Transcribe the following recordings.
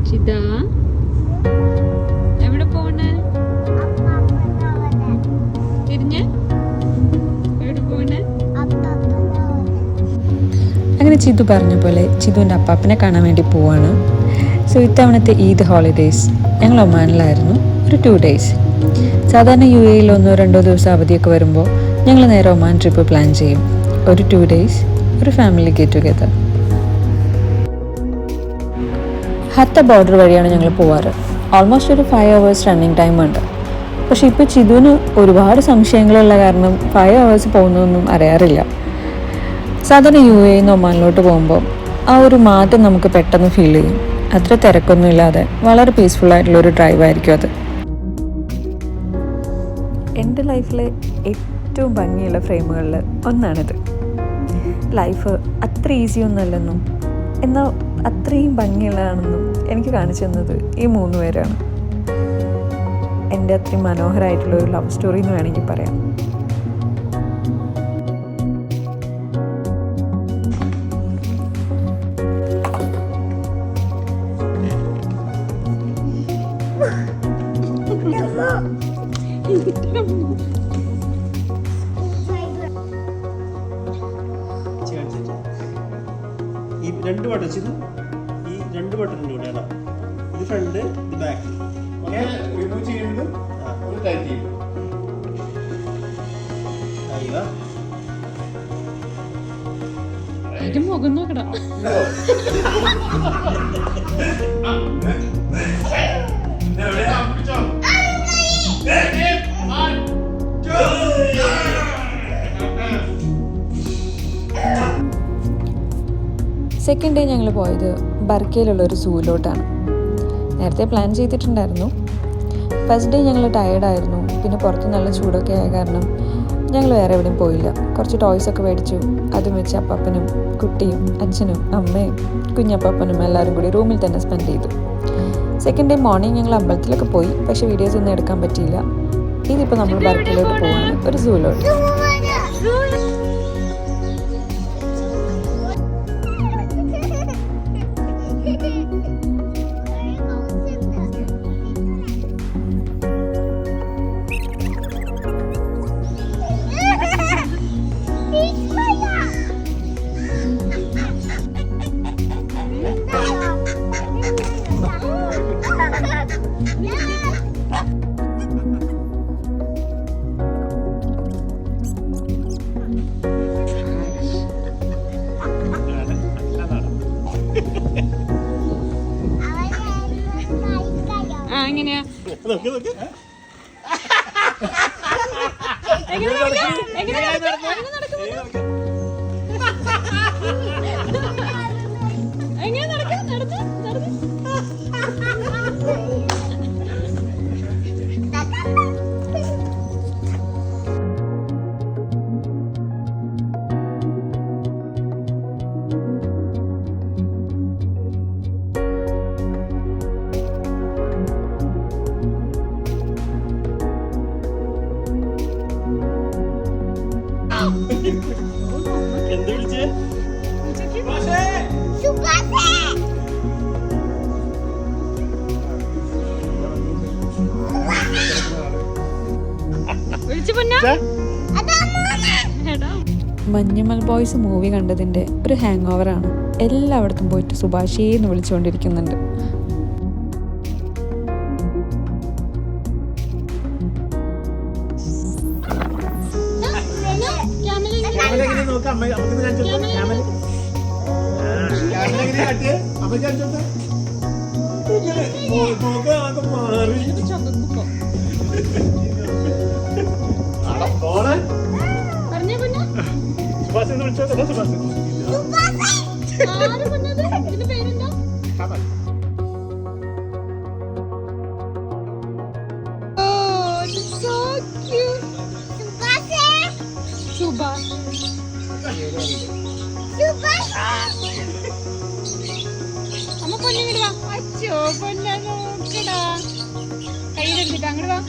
ചിതാ എവിടെ പോണേ? തിരിഞ്ഞ് എവിടെ പോണേ? അങ്ങനെ ചിതു പറഞ്ഞ പോലെ ചിതുവിൻ്റെ അപ്പാപ്പനെ കാണാൻ വേണ്ടി പോവാണ്. സോ ഇത്തവണത്തെ ഈദ് ഹോളിഡേയ്സ് ഞങ്ങൾ ഒമാനിലായിരുന്നു. ഒരു 2 days. സാധാരണ UAE-യിൽ 1-2 ദിവസം അവധിയൊക്കെ വരുമ്പോൾ ഞങ്ങൾ നേരെ ഒമാൻ ട്രിപ്പ് പ്ലാൻ ചെയ്യും. ഒരു 2 days, ഒരു ഫാമിലി ഗെറ്റ് ടുഗെദർ. ഹത്ത ബോർഡർ വഴിയാണ് ഞങ്ങൾ പോവാറ്. ഓൾമോസ്റ്റ് ഒരു 5 hours റണ്ണിങ് ടൈം ഉണ്ട്. പക്ഷെ ഇപ്പോൾ ചിതുവിന് ഒരുപാട് സംശയങ്ങളുള്ള കാരണം 5 hours പോകുന്നതൊന്നും അറിയാറില്ല. സാധാരണ UAE-യിൽ നിന്ന് ഒമാനിലോട്ട് പോകുമ്പോൾ ആ ഒരു മാറ്റം നമുക്ക് പെട്ടെന്ന് ഫീൽ ചെയ്യും. അത്ര തിരക്കൊന്നും ഇല്ലാതെ വളരെ പീസ്ഫുൾ ആയിട്ടുള്ളൊരു ഡ്രൈവ് ആയിരിക്കും അത്. എൻ്റെ ലൈഫിലെ ഏറ്റവും ഭംഗിയുള്ള ഫ്രെയിമുകളിൽ ഒന്നാണിത്. ലൈഫ് അത്ര ഈസി ഒന്നുമല്ലെന്നും എന്നാൽ അത്രയും ഭംഗിയുള്ളതാണെന്നും എനിക്ക് കാണിച്ചു തന്നത് ഈ 3 പേരാണ്. എൻ്റെ അത്രയും മനോഹരമായിട്ടുള്ളൊരു ലവ് സ്റ്റോറി എന്ന് വേണമെങ്കിൽ പറയാം. ഈ 2 ബട്ടൺ ചെയ്ത് ഈ 2 ബട്ടണിൻ്റെ കൂടെയാണ് ഇത് ഫ്രണ്ട് ഇത് ബാക്ക് റിമൂവ് ചെയ്യുന്നതും ഒരു ടൈറ്റ് ചെയ്യും. അതിന്റെ മുഖം നോക്കടാ. സെക്കൻഡ് ഡേ ഞങ്ങൾ പോയത് ബർക്കയിലുള്ളൊരു സൂവിലോട്ടാണ്. നേരത്തെ പ്ലാൻ ചെയ്തിട്ടുണ്ടായിരുന്നു. ഫസ്റ്റ് ഡേ ഞങ്ങൾ ടയേർഡായിരുന്നു. പിന്നെ പുറത്ത് നല്ല ചൂടൊക്കെ ആയ കാരണം ഞങ്ങൾ വേറെ എവിടെയും പോയില്ല. കുറച്ച് ടോയ്സൊക്കെ മേടിച്ചു. അതും വെച്ച് അപ്പാപ്പനും കുട്ടിയും അച്ഛനും അമ്മയും കുഞ്ഞപ്പാപ്പനും എല്ലാവരും കൂടി റൂമിൽ തന്നെ സ്പെൻഡ് ചെയ്തു. സെക്കൻഡ് ഡേ മോർണിംഗ് ഞങ്ങൾ അമ്പലത്തിലൊക്കെ പോയി. പക്ഷേ വീഡിയോസ് ഒന്നും എടുക്കാൻ പറ്റിയില്ല. ഇതിപ്പോൾ നമ്മൾ ബർക്കയിലോട്ട് പോവാണ്, ഒരു സൂവിലോട്ട്. എങ്ങനെയാ എന്ത് വിളിച്ചേ? മഞ്ഞുമൽ ബോയ്സ് മൂവി കണ്ടതിൻ്റെ ഒരു ഹാങ് ഓവറാണ്. എല്ലായിടത്തും പോയിട്ട് സുഭാഷേന്ന് വിളിച്ചുകൊണ്ടിരിക്കുന്നുണ്ട്. അമ്മ പൊന്നിങ്ങട് വാ. അച്ഛോ പൊന്ന നോക്കടാ. കയ്യിലെടുത്തിട്ട് അങ്ങോട്ട് വാ.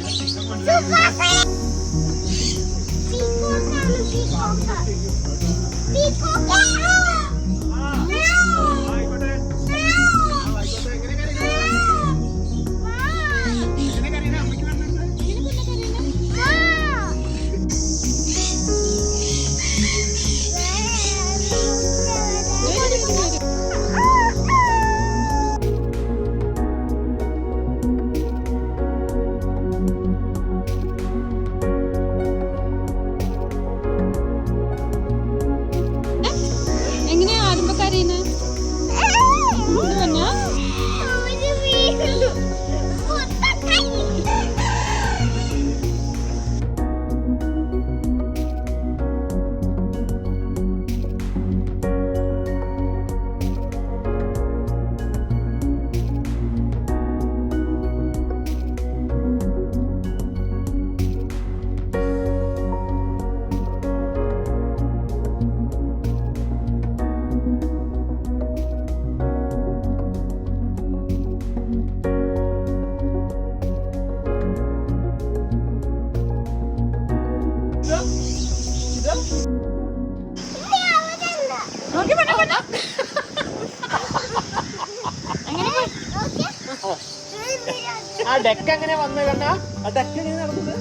ആ ഡെക്ക് എങ്ങനെ വന്നു കണ്ണാ? ആ ഡക്ക് എങ്ങനെ നടന്നത്?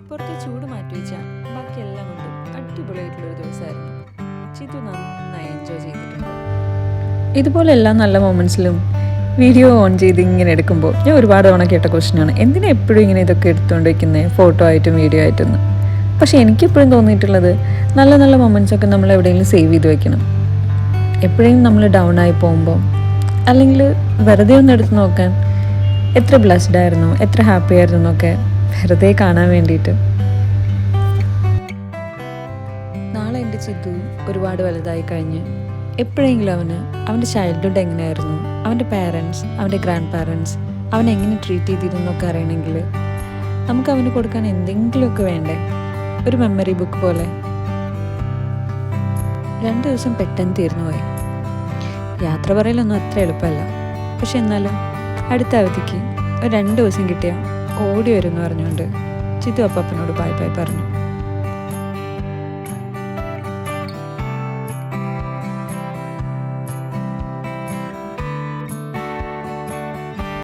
പുറത്തെ ചൂട് മാറ്റി വെച്ചാൽ ബാക്കിയെല്ലാം കൊണ്ടും അടിപൊളിയായിട്ടുള്ളൊരു ദിവസമായിരുന്നു. ചിതു നന്നായി എൻജോയ് ചെയ്തിട്ടുണ്ട്. ഇതുപോലെ എല്ലാ നല്ല മൊമെൻറ്റ്സിലും വീഡിയോ ഓൺ ചെയ്ത് ഇങ്ങനെ എടുക്കുമ്പോൾ ഞാൻ ഒരുപാട് തവണ കേട്ട ക്വസ്റ്റ്യനാണ്, എന്തിനാ എപ്പോഴും ഇങ്ങനെ ഇതൊക്കെ എടുത്തുകൊണ്ട് വയ്ക്കുന്നത്, ഫോട്ടോ ആയിട്ടും വീഡിയോ ആയിട്ടൊന്ന്. പക്ഷേ എനിക്കെപ്പോഴും തോന്നിയിട്ടുള്ളത് നല്ല നല്ല മൊമെൻറ്റ്സൊക്കെ നമ്മൾ എവിടെയെങ്കിലും സേവ് ചെയ്ത് വെക്കണം. എപ്പോഴെങ്കിലും നമ്മൾ ഡൗൺ ആയി പോകുമ്പോൾ അല്ലെങ്കിൽ വെറുതെ ഒന്ന് എടുത്ത് നോക്കാൻ എത്ര ബ്ലെസ്ഡ് ആയിരുന്നു, എത്ര ഹാപ്പി ആയിരുന്നു എന്നൊക്കെ വെറുതെ കാണാൻ വേണ്ടിയിട്ട്. നാളെ എൻ്റെ ചിതു ഒരുപാട് വലുതായി കഴിഞ്ഞ് എപ്പോഴെങ്കിലും അവൻ്റെ ചൈൽഡ്ഹുഡ് എങ്ങനെയായിരുന്നു, അവൻ്റെ പാരൻസ്, അവൻ്റെ ഗ്രാൻഡ് പാരൻസ് അവനെങ്ങനെ ട്രീറ്റ് ചെയ്തിരുന്നൊക്കെ അറിയണമെങ്കിൽ നമുക്ക് അവന് കൊടുക്കാൻ എന്തെങ്കിലുമൊക്കെ വേണ്ടേ, ഒരു മെമ്മറി ബുക്ക് പോലെ. 2 ദിവസം പെട്ടെന്ന് തീർന്നു പോയി. യാത്ര പറയലൊന്നും അത്ര എളുപ്പമല്ല. പക്ഷെ എന്നാലും അടുത്ത അവധിക്ക് ഒരു 2 ദിവസം കിട്ടിയാൽ ഓടി വരും എന്ന് പറഞ്ഞുകൊണ്ട് ചിതു അപ്പനോട് ബൈ ബൈ പറഞ്ഞു.